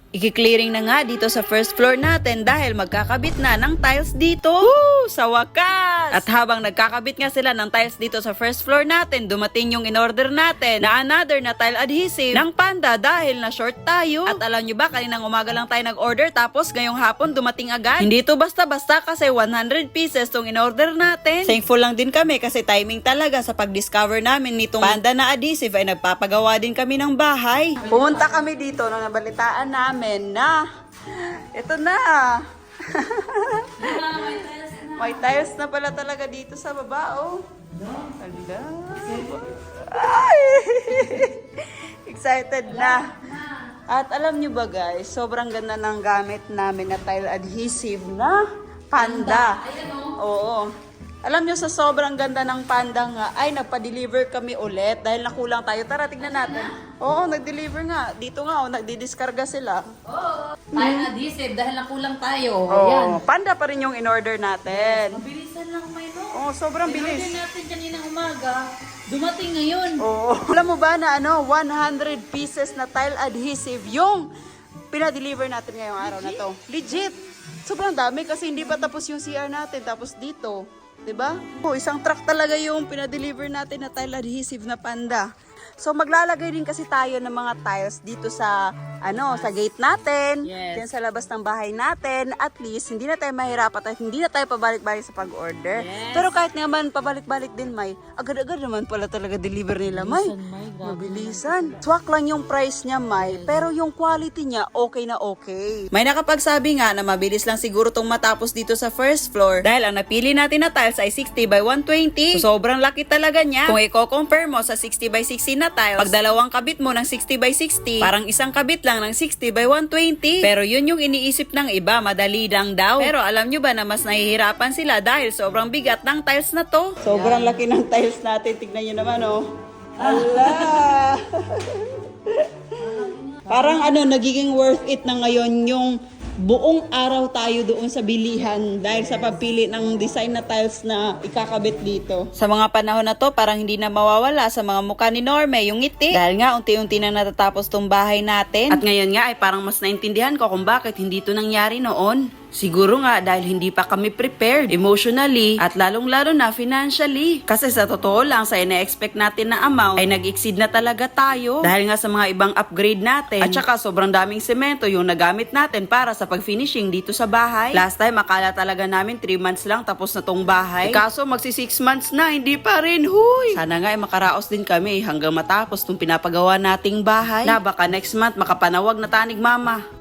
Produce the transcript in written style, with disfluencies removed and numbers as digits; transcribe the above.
Iki-clearing na nga dito sa first floor natin dahil magkakabit na ng tiles dito. Woo! Sa wakas! At habang nagkakabit nga sila ng tiles dito sa first floor natin, dumating yung in-order natin na another na tile adhesive ng Panda dahil na short tayo. At alam nyo ba, kaninang umaga lang tayo nag-order tapos ngayong hapon dumating agad. Hindi to basta-basta kasi 100 pieces tong in-order natin. Thankful lang din kami kasi timing talaga sa pag-discover namin nitong Panda na adhesive ay nagpapagawa din kami ng bahay. Pumunta kami dito nung nabalitaan namin na ito na. May tiles na pala talaga dito sa baba, oh. Hala. Ay! Excited na. At alam nyo ba guys, sobrang ganda ng gamit namin na tile adhesive na Panda. Oo. Alam nyo, sa sobrang ganda ng Panda nga, ay nagpa-deliver kami ulit dahil nakulang tayo. Tara, tignan natin. Oo, nag-deliver nga. Dito nga, oh, nagdi-discarga sila. Oo, tile adhesive dahil nakulang tayo. Oo, Yan. Panda pa rin yung in-order natin. Mabilisan lang may no. Oo, sobrang bilis. In-order natin kaninang umaga, dumating ngayon. Oo. Alam mo ba na 100 pieces na tile adhesive yung pinadeliver natin ngayong araw na to. Legit. Sobrang dami kasi hindi pa tapos yung CR natin. Tapos dito. Diba? Oh, isang truck talaga yung pinadeliver natin na tile adhesive na Panda. So maglalagay din kasi tayo ng mga tiles dito sa sa gate natin, Yes. yan sa labas ng bahay natin. At least hindi na tayo mahirapan at hindi na tayo pabalik-balik sa pag-order. Yes. Pero kahit naman pabalik-balik din, May, agad-agad naman pala talaga deliver nila, May. Mabilisan, May. Grabe. Mabilisan. Swak lang yung price niya, May, pero yung quality niya okay na okay. May nakapagsabi nga na mabilis lang siguro tong matapos dito sa first floor dahil ang napili natin na tiles ay 60 by 120. So sobrang laki talaga niya. Kung i-compare mo sa 60 by 60 na tiles, pag dalawang kabit mo ng 60 by 60, parang isang kabit lang ng 60 by 120. Pero yun yung iniisip ng iba, madali lang daw. Pero alam nyo ba na mas nahihirapan sila dahil sobrang bigat ng tiles na to. Sobrang laki ng tiles natin. Tignan nyo naman, oh. Allah! Parang nagiging worth it na ngayon yung buong araw tayo doon sa bilihan dahil sa pagpili ng design na tiles na ikakabit dito. Sa mga panahon na to, parang hindi na mawawala sa mga mukha ni Norme yung ngiti. Dahil nga, unti-unti na natatapos tong bahay natin. At ngayon nga, ay parang mas naintindihan ko kung bakit hindi to nangyari noon. Siguro nga dahil hindi pa kami prepared emotionally at lalong-lalo na financially. Kasi sa totoo lang, sa ina-expect natin na amount ay nag-exceed na talaga tayo. Dahil nga sa mga ibang upgrade natin. At saka sobrang daming semento yung nagamit natin para sa pag-finishing dito sa bahay. Last time, akala talaga namin 3 months lang tapos na tong bahay. Kaso magsi 6 months na, hindi pa rin. Huy! Sana nga ay makaraos din kami hanggang matapos tong pinapagawa nating bahay. Na baka next month makapanawag na tanig mama.